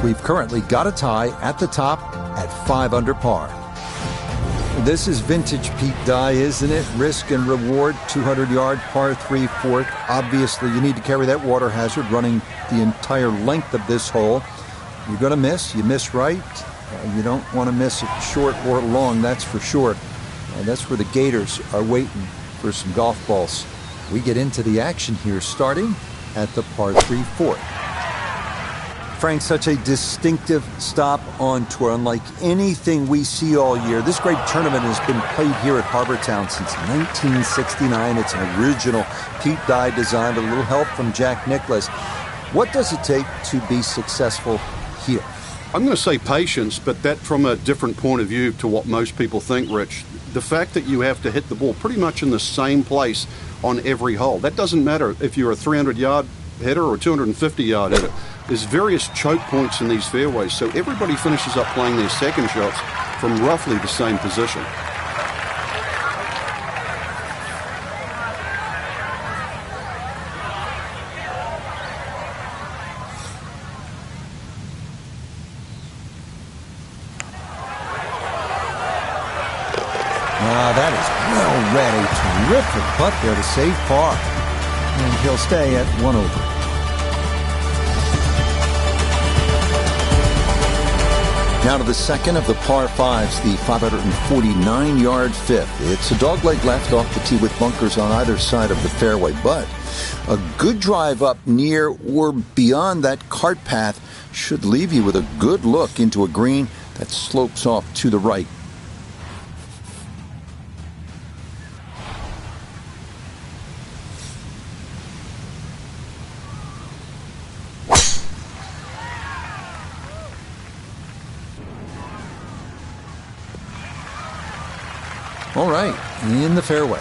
we've currently got a tie at the top at 5 under par. This is vintage Pete Dye, isn't it? Risk and reward, 200-yard par 3 fourth. Obviously, you need to carry that water hazard running the entire length of this hole. You're going to miss. You miss right. You don't want to miss it short or long, that's for sure. And that's where the Gators are waiting for some golf balls. We get into the action here, starting at the par 3 fourth. Frank, such a distinctive stop on tour, unlike anything we see all year. This great tournament has been played here at Harbour Town since 1969. It's an original Pete Dye design with a little help from Jack Nicklaus. What does it take to be successful here? I'm going to say patience, but that from a different point of view to what most people think, Rich. The fact that you have to hit the ball pretty much in the same place on every hole. That doesn't matter if you're a 300-yard hitter or a 250-yard hitter. There's various choke points in these fairways, so everybody finishes up playing their second shots from roughly the same position. That is well read. A terrific putt there to save par. And he'll stay at 1 over. Now to the second of the par 5s, the 549-yard fifth. It's a dogleg left off the tee with bunkers on either side of the fairway, but a good drive up near or beyond that cart path should leave you with a good look into a green that slopes off to the right. All right, in the fairway.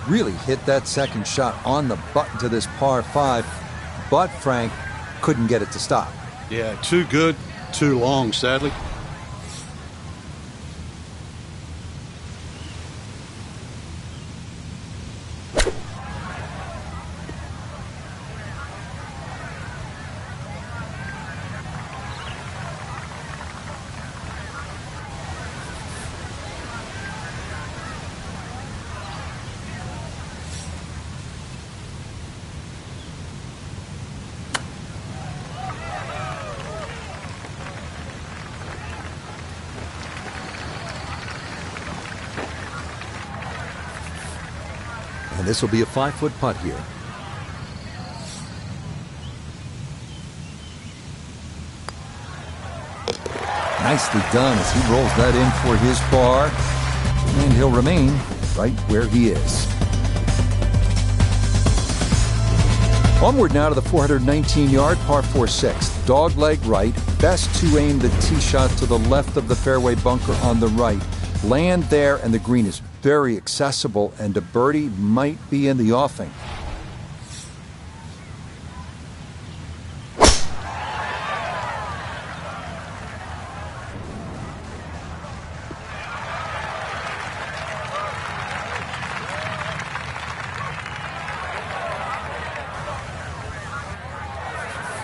Really hit that second shot on the button to this par 5, but Frank couldn't get it to stop. Yeah, too good, too long, sadly. And this will be a 5-foot putt here. Nicely done as he rolls that in for his par. And he'll remain right where he is. Onward now to the 419-yard par 4 6th. Dog leg right. Best to aim the tee shot to the left of the fairway bunker on the right. Land there, and the green is very accessible, and a birdie might be in the offing.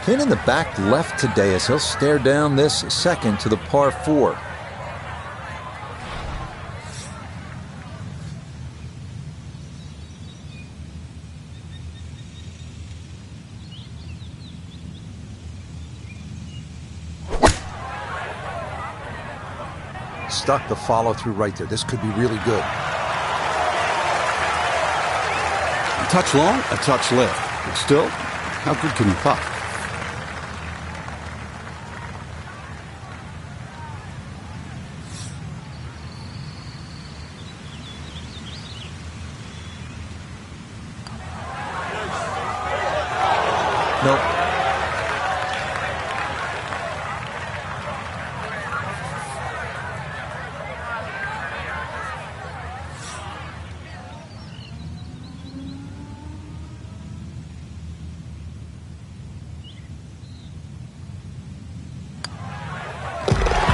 Pin in the back left today as he'll stare down this second to the par 4. Stuck the follow through right there. This could be really good. A touch long, a touch left. But still, how good can you putt? Nope.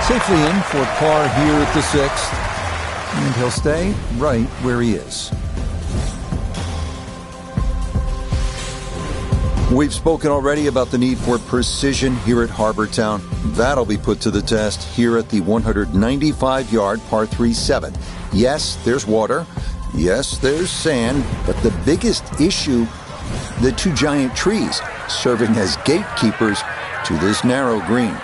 Safely in for par here at the 6th. And he'll stay right where he is. We've spoken already about the need for precision here at Harbour Town. That'll be put to the test here at the 195-yard par 3-7. Yes, there's water. Yes, there's sand. But the biggest issue, the two giant trees serving as gatekeepers to this narrow green.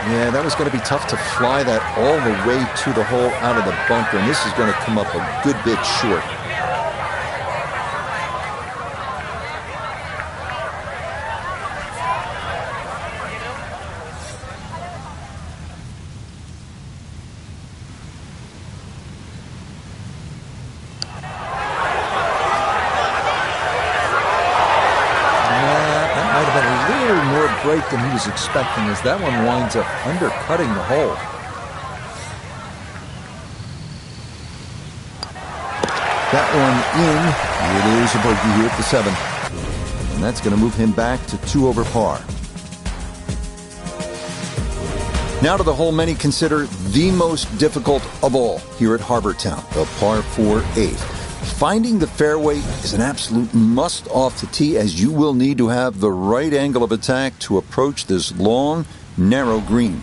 Yeah, that was going to be tough to fly that all the way to the hole out of the bunker, and this is going to come up a good bit short. Break than he was expecting as that one winds up undercutting the hole. That one in. It is a bogey here at the 7th. And that's going to move him back to 2 over par. Now to the hole many consider the most difficult of all here at Harbour Town, the par 4-8. Finding the fairway is an absolute must off the tee, as you will need to have the right angle of attack to approach this long, narrow green.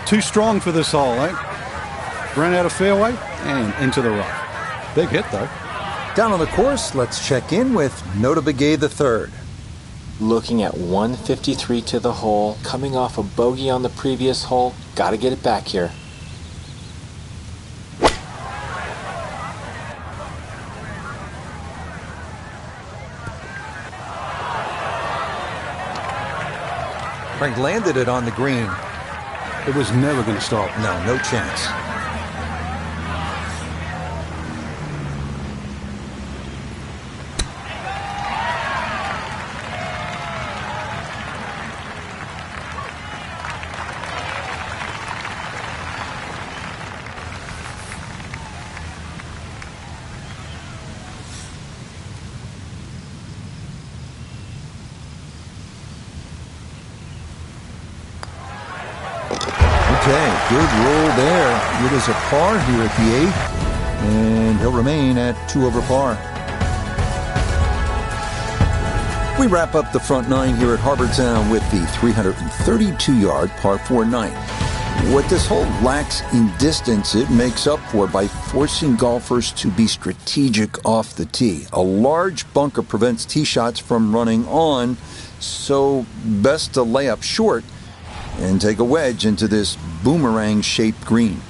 Too strong for this hole, eh? Ran out of fairway and into the rough. Big hit, though. Down on the course, let's check in with Nota Begay III. Looking at 153 to the hole, coming off a bogey on the previous hole. Got to get it back here. Frank landed it on the green. It was never going to stop. No, no chance. Okay, good roll there. It is a par here at the 8th, and he'll remain at 2 over par. We wrap up the front 9 here at Harbour Town with the 332-yard par 4-9. What this hole lacks in distance, it makes up for by forcing golfers to be strategic off the tee. A large bunker prevents tee shots from running on, so best to lay up short and take a wedge into this boomerang-shaped green.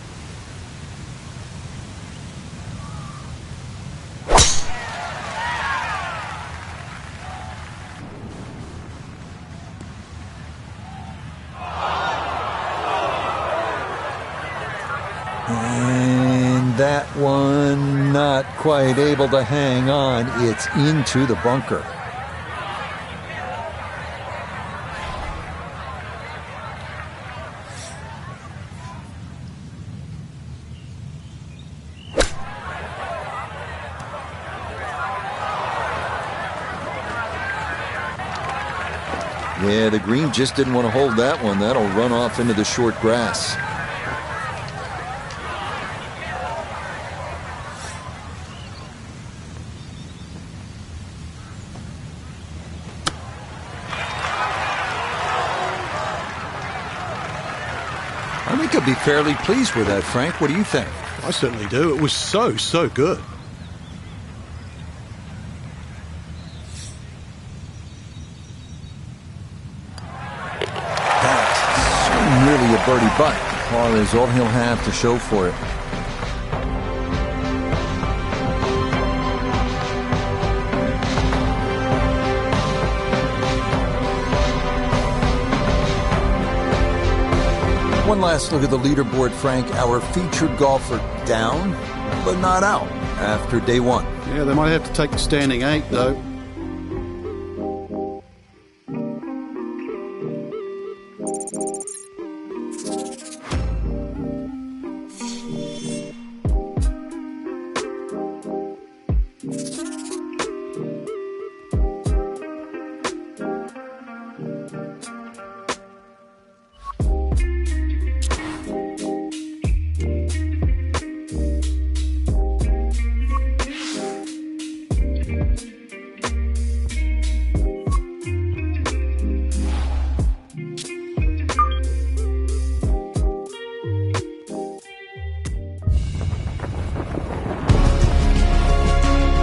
And that one not quite able to hang on. It's into the bunker. Yeah, the green just didn't want to hold that one. That'll run off into the short grass. I think I'd be fairly pleased with that, Frank. What do you think? I certainly do. It was so good. That's really a birdie putt. Par is all he'll have to show for it. One last look at the leaderboard, Frank. Our featured golfer down, but not out after day one. Yeah, they might have to take the standing 8, though.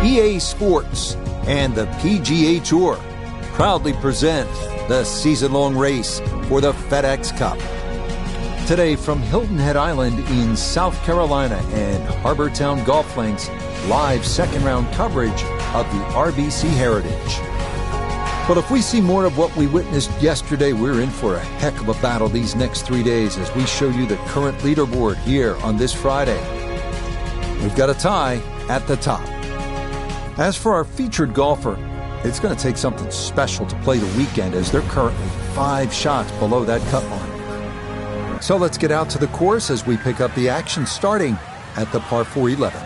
EA Sports and the PGA Tour proudly present the season-long race for the FedEx Cup. Today from Hilton Head Island in South Carolina and Harbor Town Golf Links, live second-round coverage of the RBC Heritage. But if we see more of what we witnessed yesterday, we're in for a heck of a battle these next 3 days as we show you the current leaderboard here on this Friday. We've got a tie at the top. As for our featured golfer, it's going to take something special to play the weekend as they're currently 5 shots below that cut line. So let's get out to the course as we pick up the action starting at the par 4 11.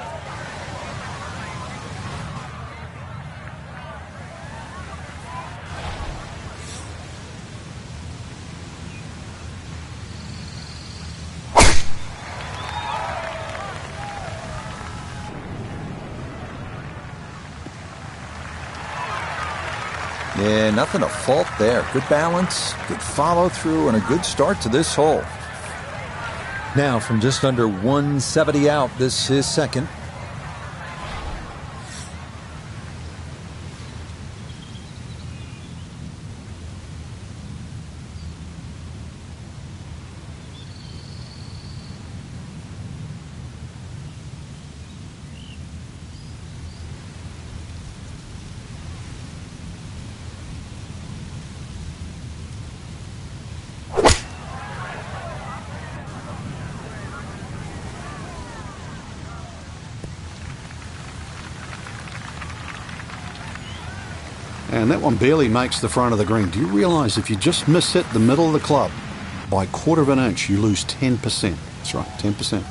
Yeah, nothing to fault there. Good balance, good follow through, and a good start to this hole. Now from just under 170 out, this is second. And that one barely makes the front of the green. Do you realize if you just miss hit the middle of the club by a quarter of an inch, you lose 10%? That's right, 10%.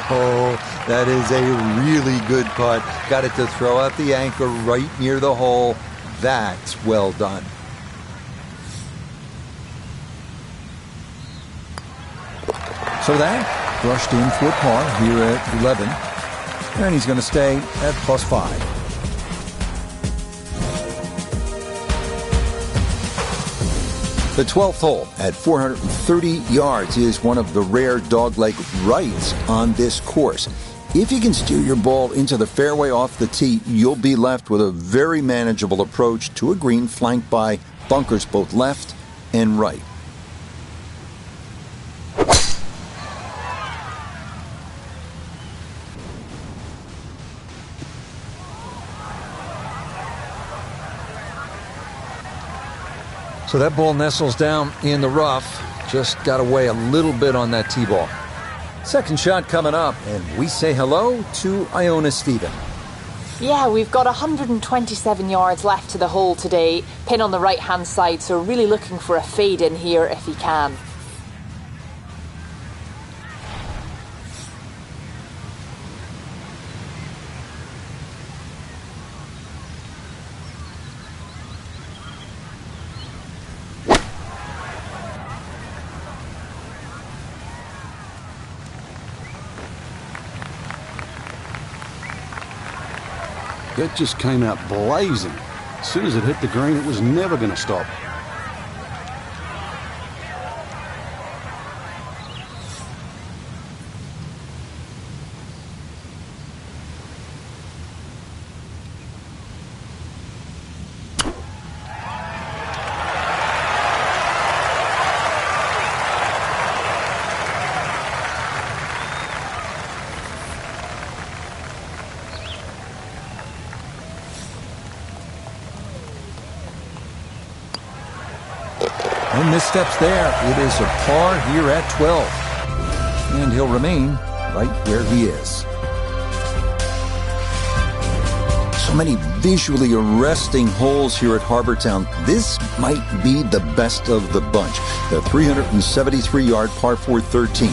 Oh, that is a really good putt. Got it to throw out the anchor right near the hole. That's well done. So that brushed in for par here at 11. And he's going to stay at +5. The 12th hole at 430 yards is one of the rare dogleg rights on this course. If you can steer your ball into the fairway off the tee, you'll be left with a very manageable approach to a green flanked by bunkers both left and right. So that ball nestles down in the rough. Just got to weigh a little bit on that tee ball. Second shot coming up, and we say hello to Iona Stephen. Yeah, we've got 127 yards left to the hole today. Pin on the right-hand side, so really looking for a fade in here if he can. It just came out blazing. As soon as it hit the green, it was never going to stop. No missteps there. It is a par here at 12. And he'll remain right where he is. So many visually arresting holes here at Harbor Town. This might be the best of the bunch. The 373-yard par 4 13.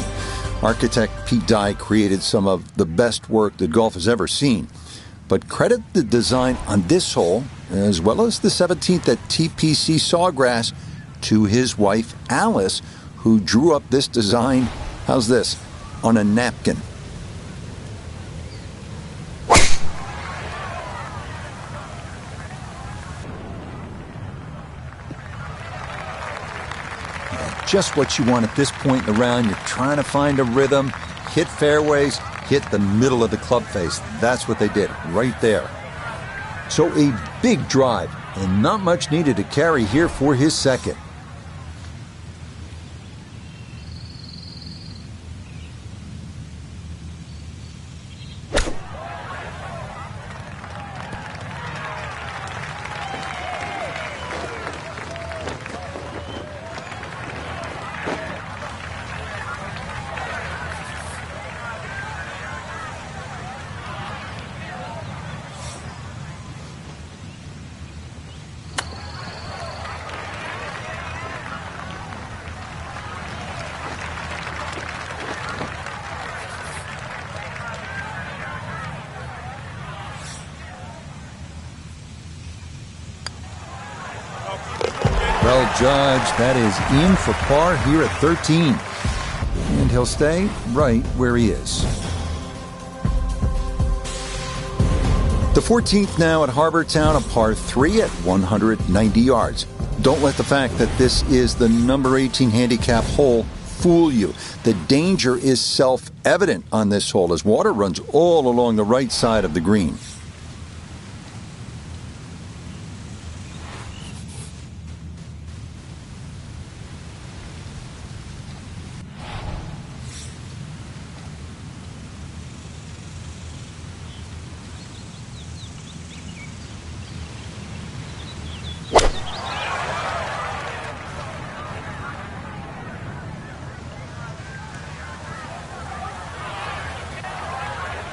Architect Pete Dye created some of the best work that golf has ever seen. But credit the design on this hole, as well as the 17th at TPC Sawgrass, to his wife, Alice, who drew up this design, how's this, on a napkin. Just what you want at this point in the round. You're trying to find a rhythm, hit fairways, hit the middle of the club face. That's what they did right there. So a big drive, and not much needed to carry here for his second. Well judged. That is in for par here at 13. And he'll stay right where he is. The 14th now at Harbor Town, a par 3 at 190 yards. Don't let the fact that this is the number 18 handicap hole fool you. The danger is self-evident on this hole as water runs all along the right side of the green.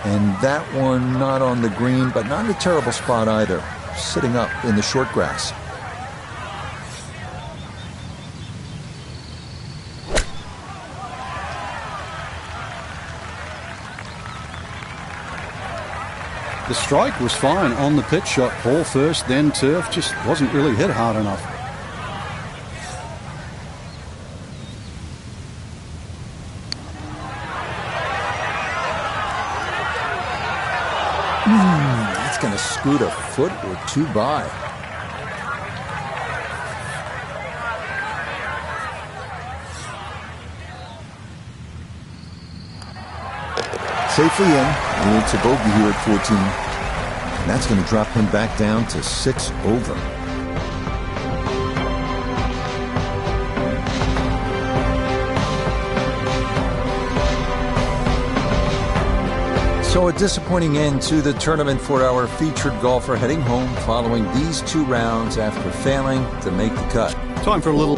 And that one not on the green, but not in a terrible spot either. Sitting up in the short grass. The strike was fine on the pitch shot. Ball first, then turf. Just wasn't really hit hard enough. That's going to scoot a foot or two by. Safely in. It's a bogey here at 14. And that's going to drop him back down to 6 over. So a disappointing end to the tournament for our featured golfer, heading home following these 2 rounds after failing to make the cut. Time for a little...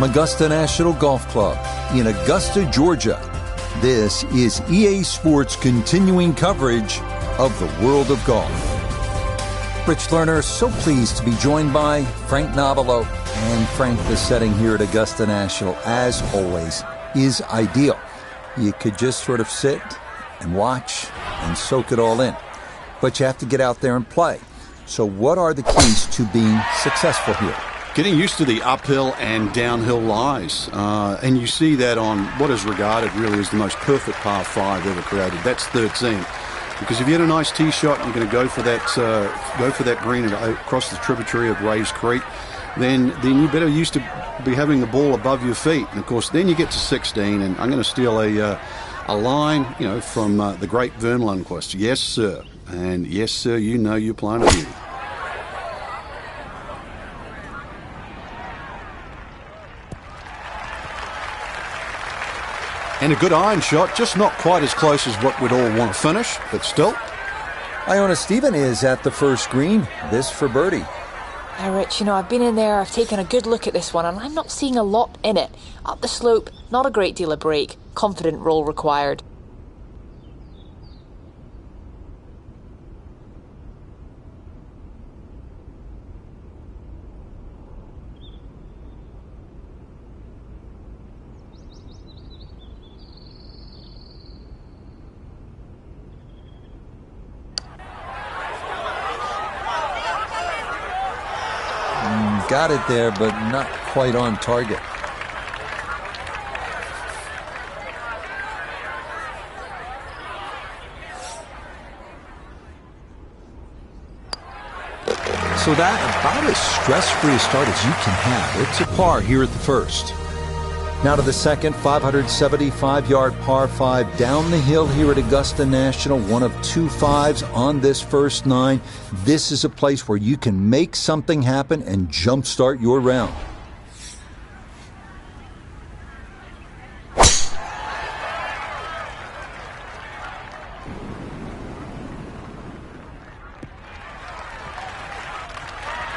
From Augusta National Golf Club in Augusta, Georgia, this is EA Sports' continuing coverage of the world of golf. Rich Lerner, so pleased to be joined by Frank Nobilo. And Frank, the setting here at Augusta National, as always, is ideal. You could just sort of sit and watch and soak it all in. But you have to get out there and play. So what are the keys to being successful here? Getting used to the uphill and downhill lies. And you see that on what is regarded really as the most perfect par 5 ever created. That's 13. Because if you hit a nice tee shot, you're going to go for that green across the tributary of Rays Creek, then you better used to be having the ball above your feet. And, of course, then you get to 16, and I'm going to steal a line, from the great Vern Lundquist. Yes, sir. And yes, sir, you know you're playing a beauty. And a good iron shot, just not quite as close as what we'd all want to finish, but still. Iona Stephen is at the first green. This for birdie. Now, Rich, I've been in there, I've taken a good look at this one, and I'm not seeing a lot in it. Up the slope, not a great deal of break. Confident roll required. Got it there, but not quite on target. So that about as stress-free a start as you can have. It's a par here at the first. Now to the second, 575-yard par 5 down the hill here at Augusta National. One of 2 5s on this first 9. This is a place where you can make something happen and jumpstart your round.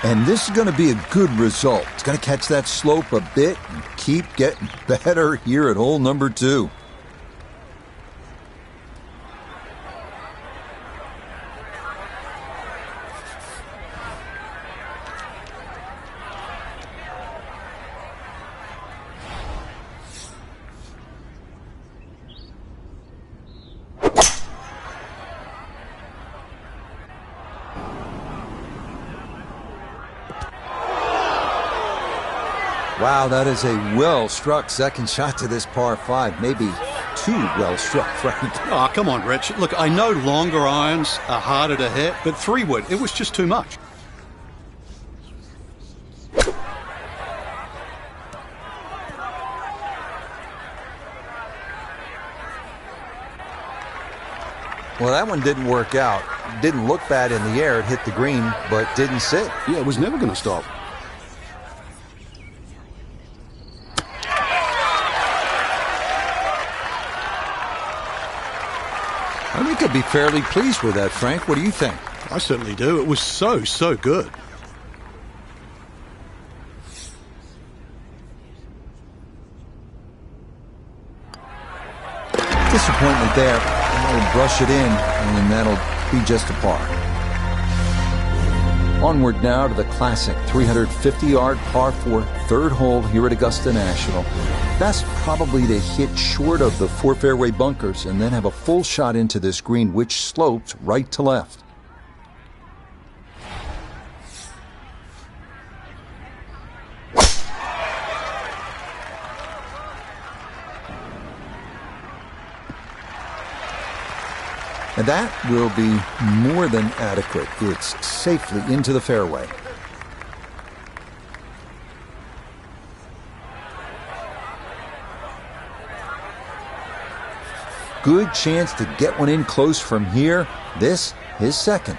And this is going to be a good result. It's going to catch that slope a bit and keep getting better here at hole number 2. Wow, that is a well-struck second shot to this par 5. Maybe too well-struck, Frank. Oh, come on, Rich. Look, I know longer irons are harder to hit, but 3-wood, it was just too much. Well, that one didn't work out. Didn't look bad in the air. It hit the green, but didn't sit. Yeah, it was never going to stop. I think I'd be fairly pleased with that, Frank. What do you think? I certainly do. It was so good. Disappointment there. I'll brush it in, and that'll be just a par. Onward now to the classic 350-yard par 4 third hole here at Augusta National. Best probably to hit short of the 4 fairway bunkers and then have a full shot into this green, which slopes right to left. And that will be more than adequate. It's safely into the fairway. Good chance to get one in close from here. This, his second.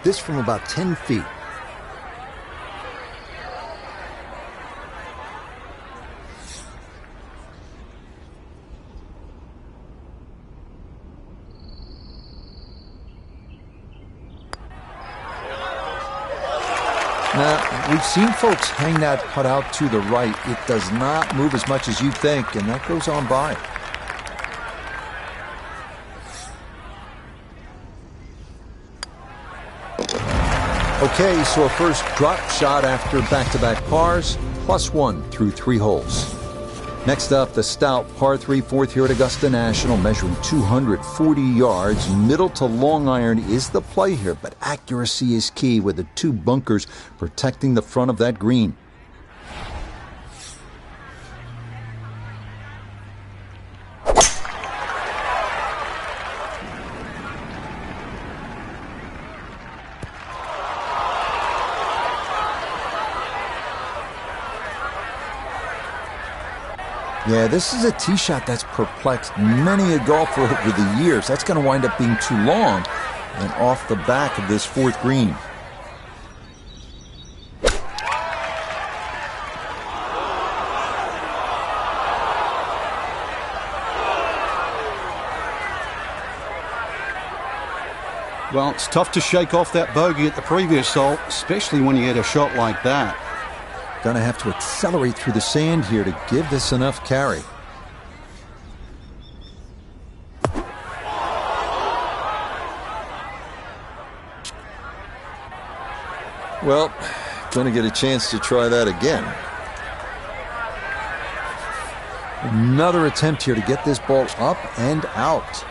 this from about 10 feet. Now, we've seen folks hang that putt out to the right. It does not move as much as you'd think, and that goes on by. Okay, so a first drop shot after back-to-back pars, +1 through 3 holes. Next up, the stout par 3 fourth here at Augusta National, measuring 240 yards. Middle to long iron is the play here, but accuracy is key with the 2 bunkers protecting the front of that green. Yeah, this is a tee shot that's perplexed many a golfer over the years. That's going to wind up being too long and off the back of this 4th green. Well, it's tough to shake off that bogey at the previous hole, especially when you hit a shot like that. Gonna have to accelerate through the sand here to give this enough carry. Well, gonna get a chance to try that again. Another attempt here to get this ball up and out.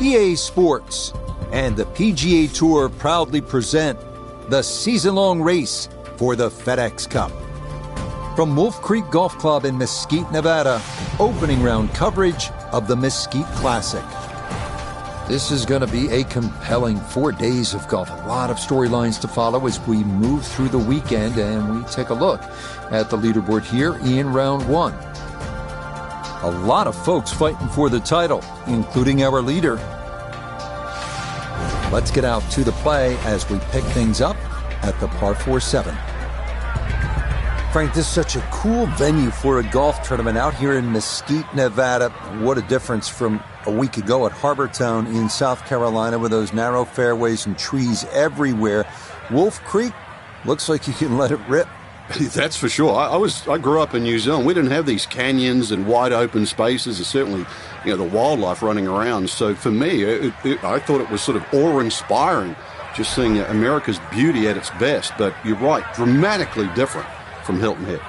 EA Sports and the PGA Tour proudly present the season-long race for the FedEx Cup. From Wolf Creek Golf Club in Mesquite, Nevada, opening round coverage of the Mesquite Classic. This is going to be a compelling 4 days of golf. A lot of storylines to follow as we move through the weekend and we take a look at the leaderboard here in round one. A lot of folks fighting for the title, including our leader. Let's get out to the play as we pick things up at the par 4-7. Frank, this is such a cool venue for a golf tournament out here in Mesquite, Nevada. What a difference from a week ago at Harbortown in South Carolina with those narrow fairways and trees everywhere. Wolf Creek looks like you can let it rip. That's for sure. I grew up in New Zealand. We didn't have these canyons and wide open spaces, and certainly, the wildlife running around. So for me, I thought it was sort of awe-inspiring, just seeing America's beauty at its best. But you're right, dramatically different from Hilton Head.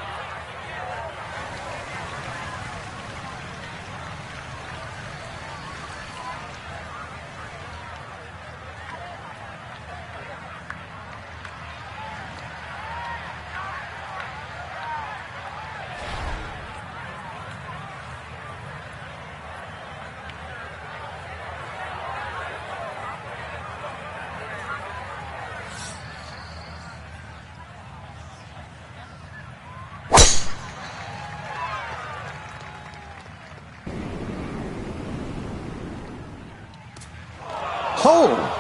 Hole